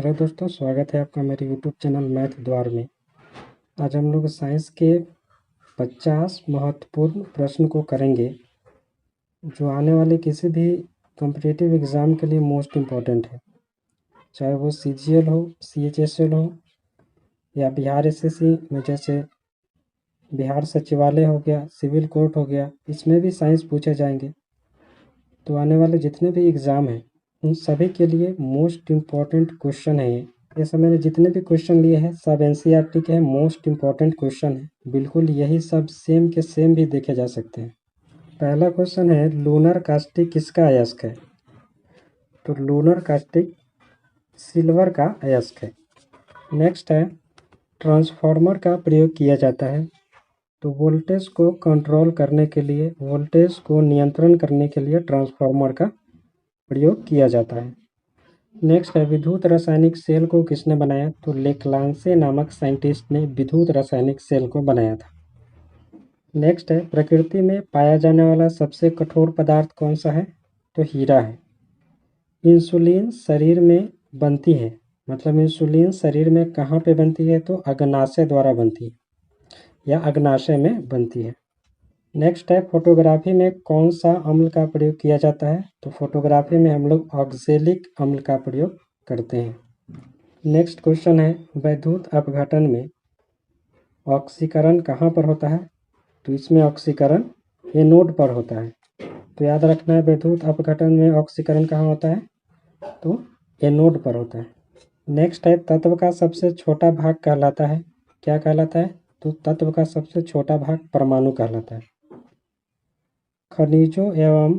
Hello दोस्तों, स्वागत है आपका मेरे यूट्यूब चैनल मैथ द्वार में। आज हम लोग साइंस के 50 महत्वपूर्ण प्रश्न को करेंगे जो आने वाले किसी भी कॉम्पिटिटिव एग्ज़ाम के लिए मोस्ट इम्पॉर्टेंट है, चाहे वो CGL हो, CHSL हो या बिहार SSC में जैसे बिहार सचिवालय हो गया, सिविल कोर्ट हो गया, इसमें भी साइंस पूछे जाएंगे। तो आने वाले जितने भी एग्ज़ाम हैं उन सभी के लिए मोस्ट इम्पॉर्टेंट क्वेश्चन है ये। ऐसे मैंने जितने भी क्वेश्चन लिए हैं सब NCERT के हैं, मोस्ट इम्पॉर्टेंट क्वेश्चन है। बिल्कुल यही सब सेम के सेम भी देखे जा सकते हैं। पहला क्वेश्चन है, लूनर कास्टिक किसका अयस्क है? तो लूनर कास्टिक सिल्वर का अयस्क है। नेक्स्ट है, ट्रांसफार्मर का प्रयोग किया जाता है तो वोल्टेज को कंट्रोल करने के लिए, वोल्टेज को नियंत्रण करने के लिए ट्रांसफार्मर का प्रयोग किया जाता है। नेक्स्ट है, विद्युत रासायनिक सेल को किसने बनाया? तो लेक्लांसे नामक साइंटिस्ट ने विद्युत रासायनिक सेल को बनाया था। नेक्स्ट है, प्रकृति में पाया जाने वाला सबसे कठोर पदार्थ कौन सा है? तो हीरा है। इंसुलिन शरीर में बनती है, मतलब इंसुलिन शरीर में कहाँ पे बनती है? तो अग्नाशय द्वारा बनती है या अग्नाशय में बनती है। नेक्स्ट है, फोटोग्राफी में कौन सा अम्ल का प्रयोग किया जाता है? तो फोटोग्राफी में हम लोग ऑक्जेलिक अम्ल का प्रयोग करते हैं। नेक्स्ट क्वेश्चन है, वैद्युत अपघटन में ऑक्सीकरण कहाँ पर होता है? तो इसमें ऑक्सीकरण एनोड पर होता है। तो याद रखना है, वैद्युत अपघटन में ऑक्सीकरण कहाँ होता है? तो एनोड पर होता है। नेक्स्ट है, तत्व का सबसे छोटा भाग कहलाता है, क्या कहलाता है? तो तत्व का सबसे छोटा भाग परमाणु कहलाता है। खनिजों एवं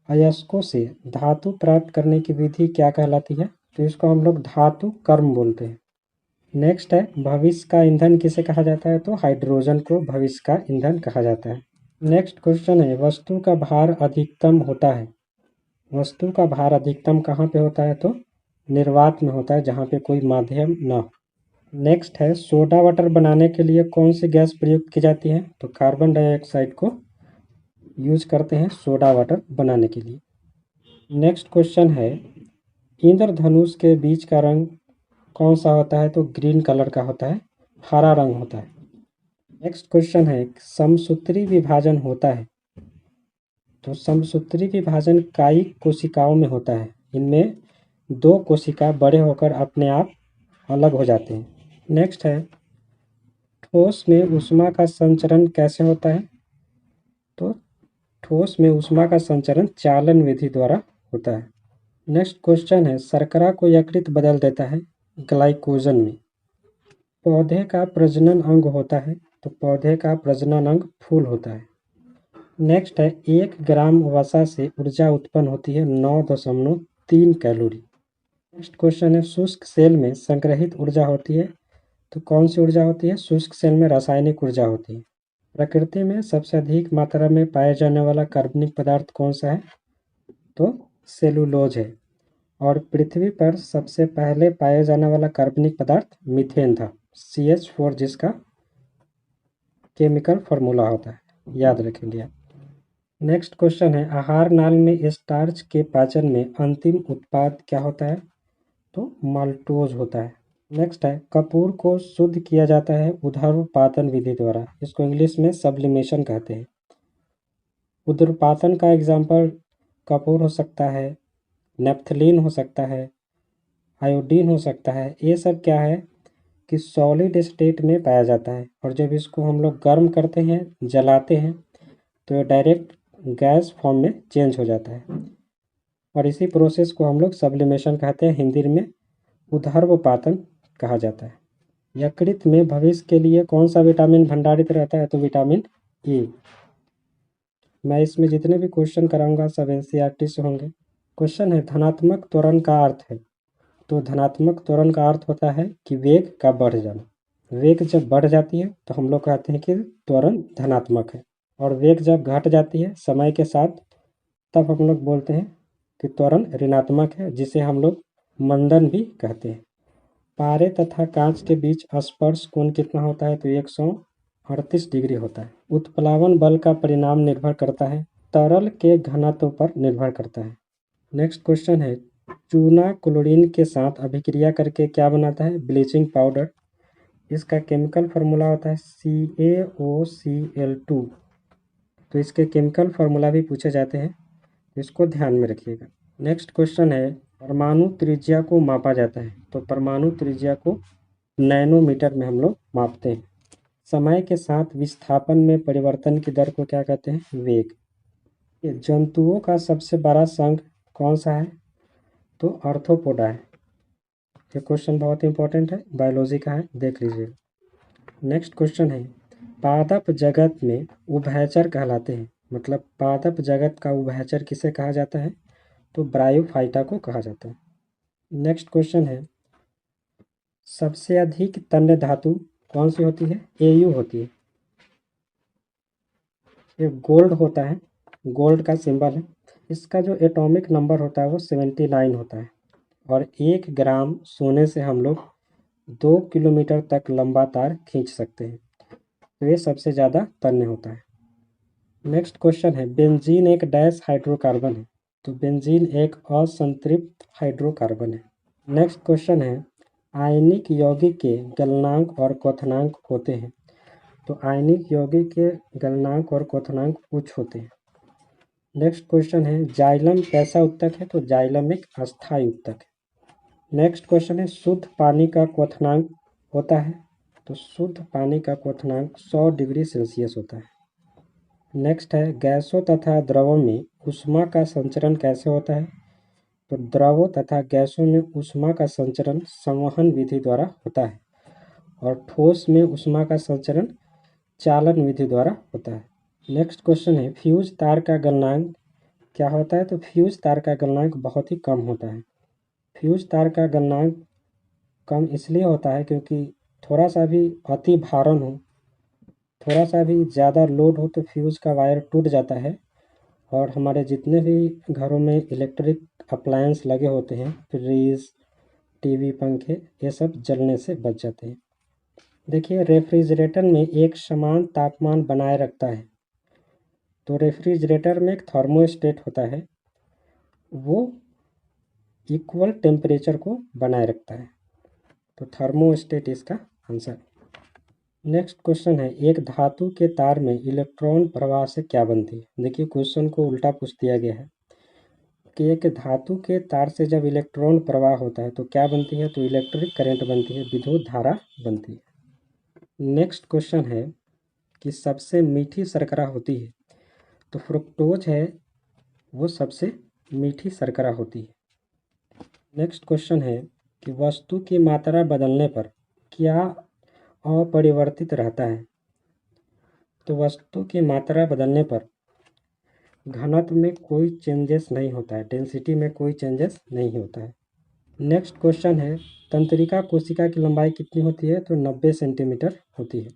अयस्कों से धातु प्राप्त करने की विधि क्या कहलाती है? तो इसको हम लोग धातु कर्म बोलते हैं। नेक्स्ट है, भविष्य का ईंधन किसे कहा जाता है? तो हाइड्रोजन को भविष्य का ईंधन कहा जाता है। नेक्स्ट क्वेश्चन है, वस्तु का भार अधिकतम होता है, वस्तु का भार अधिकतम कहाँ पे होता है? तो निर्वात में होता है, जहाँ पे कोई माध्यम न हो। नेक्स्ट है, सोडा वाटर बनाने के लिए कौन सी गैस प्रयुक्त की जाती है? तो कार्बन डाइऑक्साइड को यूज करते हैं सोडा वाटर बनाने के लिए। नेक्स्ट क्वेश्चन है, इंद्रधनुष के बीच का रंग कौन सा होता है? तो ग्रीन कलर का होता है, हरा रंग होता है। नेक्स्ट क्वेश्चन है, समसूत्री विभाजन होता है, तो समसूत्री विभाजन कायिक कोशिकाओं में होता है। इनमें दो कोशिका बड़े होकर अपने आप अलग हो जाते हैं। नेक्स्ट है, ठोस में ऊष्मा का संचरण कैसे होता है? तो ठोस में ऊष्मा का संचरण चालन विधि द्वारा होता है। नेक्स्ट क्वेश्चन है, शर्करा को यकृत बदल देता है ग्लाइकोजन में। पौधे का प्रजनन अंग होता है, तो पौधे का प्रजनन अंग फूल होता है। नेक्स्ट है, 1 ग्राम वसा से ऊर्जा उत्पन्न होती है 9.3 कैलोरी। नेक्स्ट क्वेश्चन है, शुष्क सेल में संग्रहित ऊर्जा होती है, तो कौन सी ऊर्जा होती है? शुष्क सेल में रासायनिक ऊर्जा होती है। प्रकृति में सबसे अधिक मात्रा में पाया जाने वाला कार्बनिक पदार्थ कौन सा है? तो सेलुलोज है। और पृथ्वी पर सबसे पहले पाया जाने वाला कार्बनिक पदार्थ मीथेन था, CH4 जिसका केमिकल फार्मूला होता है, याद रखेंगे आप। नेक्स्ट क्वेश्चन है, आहार नाल में स्टार्च के पाचन में अंतिम उत्पाद क्या होता है? तो माल्टोज होता है। नेक्स्ट है, कपूर को शुद्ध किया जाता है ऊर्ध्वपातन विधि द्वारा, इसको इंग्लिश में सब्लिमेशन कहते हैं। ऊर्ध्वपातन का एग्जाम्पल कपूर हो सकता है, नेप्थलीन हो सकता है, आयोडीन हो सकता है। ये सब क्या है कि सॉलिड स्टेट में पाया जाता है, और जब इसको हम लोग गर्म करते हैं, जलाते हैं, तो ये डायरेक्ट गैस फॉर्म में चेंज हो जाता है, और इसी प्रोसेस को हम लोग सब्लिमेशन कहते हैं, हिंदी में ऊर्ध्वपातन कहा जाता है। यकृत में भविष्य के लिए कौन सा विटामिन भंडारित रहता है? तो विटामिन E। मैं इसमें जितने भी क्वेश्चन कराऊंगा सब NCERT से होंगे। क्वेश्चन है, धनात्मक त्वरण का अर्थ है? तो धनात्मक त्वरण का अर्थ होता है कि वेग का बढ़ जाना। वेग जब बढ़ जाती है तो हम लोग कहते हैं कि त्वरण धनात्मक है, और वेग जब घट जाती है समय के साथ, तब हम लोग बोलते हैं कि त्वरण ऋणात्मक है, जिसे हम लोग मंदन भी कहते हैं। पारे तथा कांच के बीच स्पर्श कोण कितना होता है? तो 138 डिग्री होता है। उत्प्लावन बल का परिणाम निर्भर करता है, तरल के घनत्व पर निर्भर करता है। नेक्स्ट क्वेश्चन है, चूना क्लोरीन के साथ अभिक्रिया करके क्या बनाता है? Bleaching powder. इसका केमिकल फार्मूला होता है CaOCl2। तो इसके केमिकल फार्मूला भी पूछे जाते हैं, इसको ध्यान में रखिएगा। नेक्स्ट क्वेश्चन है, परमाणु त्रिज्या को मापा जाता है। तो परमाणु त्रिज्या को नैनोमीटर में हम लोग मापते हैं। समय के साथ विस्थापन में परिवर्तन की दर को क्या कहते हैं? वेग। ये जंतुओं का सबसे बड़ा संघ कौन सा है? तो आर्थ्रोपोडा है। ये क्वेश्चन बहुत इंपॉर्टेंट है, बायोलॉजी का है, देख लीजिए। नेक्स्ट क्वेश्चन है, पादप जगत में उभयचर कहलाते हैं। मतलब पादप जगत का उभयचर किसे कहा जाता है? तो ब्रायोफाइटा को कहा जाता है। नेक्स्ट क्वेश्चन है, सबसे अधिक तन्य धातु कौन सी होती है? Au होती है। ये गोल्ड होता है, गोल्ड का सिंबल है। इसका जो एटॉमिक नंबर होता है वो 79 होता है। और 1 ग्राम सोने से हम लोग 2 किलोमीटर तक लंबा तार खींच सकते हैं। तो ये सबसे ज़्यादा तन्य होता है। नेक्स्ट क्वेश्चन है, बेंजीन एक डैश हाइड्रोकार्बन है। तो बेंजीन एक असंतृप्त हाइड्रोकार्बन है। नेक्स्ट क्वेश्चन है, आयनिक यौगिक के गलनांक और क्वथनांक होते हैं। तो आयनिक यौगिक के गलनांक और क्वथनांक उच्च होते हैं। नेक्स्ट क्वेश्चन है, जाइलम कैसा उत्तक है? तो जाइलम एक अस्थायी उत्तक है। नेक्स्ट क्वेश्चन है, शुद्ध पानी का क्वथनांक होता है। तो शुद्ध पानी का क्वथनांक 100 डिग्री सेल्सियस होता है। नेक्स्ट है, गैसों तथा द्रवों में ऊष्मा का संचरण कैसे होता है? तो द्रवों तथा गैसों में ऊष्मा का संचरण संवहन विधि द्वारा होता है। और ठोस में ऊष्मा का संचरण चालन विधि द्वारा होता है। नेक्स्ट क्वेश्चन है, फ्यूज तार का गलनांक क्या होता है? तो फ्यूज तार का गलनांक बहुत ही कम होता है। फ्यूज तार का गलनांक कम इसलिए होता है क्योंकि थोड़ा सा भी अति भारण हो, थोड़ा सा भी ज़्यादा लोड हो तो फ्यूज़ का वायर टूट जाता है और हमारे जितने भी घरों में इलेक्ट्रिक अप्लायंस लगे होते हैं, फ्रिज, टीवी, पंखे, ये सब जलने से बच जाते हैं। देखिए, रेफ्रिजरेटर में एक समान तापमान बनाए रखता है। तो रेफ्रिजरेटर में एक थर्मोस्टेट होता है, वो इक्वल टेम्परेचर को बनाए रखता है। तो थर्मोस्टेट इसका आंसर। नेक्स्ट क्वेश्चन है, एक धातु के तार में इलेक्ट्रॉन प्रवाह से क्या बनती है? देखिए, क्वेश्चन को उल्टा पूछ दिया गया है कि एक धातु के तार से जब इलेक्ट्रॉन प्रवाह होता है तो क्या बनती है? तो इलेक्ट्रिक करंट बनती है, विद्युत धारा बनती है। नेक्स्ट क्वेश्चन है कि सबसे मीठी शर्करा होती है। तो फ्रुक्टोज है, वो सबसे मीठी शर्करा होती है। नेक्स्ट क्वेश्चन है कि वस्तु की मात्रा बदलने पर क्या अपरिवर्तित रहता है? तो वस्तु की मात्रा बदलने पर घनत्व में कोई चेंजेस नहीं होता है, डेंसिटी में कोई चेंजेस नहीं होता है। नेक्स्ट क्वेश्चन है, तंत्रिका कोशिका की लंबाई कितनी होती है? तो 90 सेंटीमीटर होती है।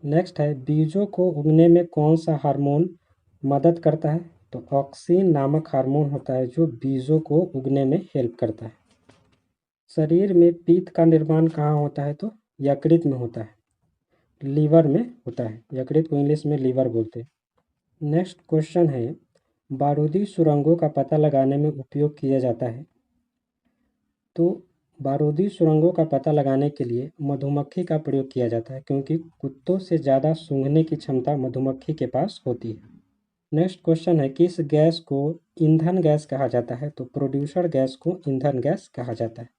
नेक्स्ट है, बीजों को उगने में कौन सा हार्मोन मदद करता है? तो ऑक्सिन नामक हार्मोन होता है जो बीजों को उगने में हेल्प करता है। शरीर में पित्त का निर्माण कहाँ होता है? तो यकृत में होता है, लीवर में होता है। यकृत को इंग्लिश में लीवर बोलते हैं। नेक्स्ट क्वेश्चन है, बारूदी सुरंगों का पता लगाने में उपयोग किया जाता है। तो बारूदी सुरंगों का पता लगाने के लिए मधुमक्खी का प्रयोग किया जाता है क्योंकि कुत्तों से ज़्यादा सूंघने की क्षमता मधुमक्खी के पास होती है। नेक्स्ट क्वेश्चन है, किस गैस को ईंधन गैस कहा जाता है? तो प्रोड्यूसर गैस को ईंधन गैस कहा जाता है।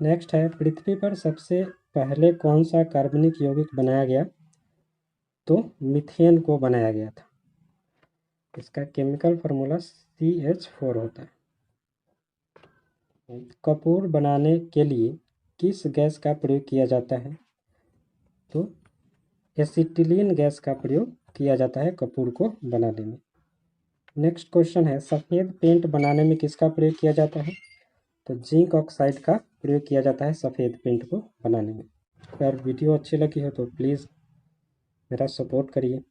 नेक्स्ट है, पृथ्वी पर सबसे पहले कौन सा कार्बनिक यौगिक बनाया गया? तो मीथेन को बनाया गया था। इसका केमिकल फार्मूला CH4 होता है। कपूर बनाने के लिए किस गैस का प्रयोग किया जाता है? तो एसिटिलीन गैस का प्रयोग किया जाता है कपूर को बनाने में। नेक्स्ट क्वेश्चन है, सफ़ेद पेंट बनाने में किसका प्रयोग किया जाता है? तो जिंक ऑक्साइड का प्रयोग किया जाता है सफ़ेद पेंट को बनाने में। अगर वीडियो अच्छी लगी हो तो प्लीज़ मेरा सपोर्ट करिए।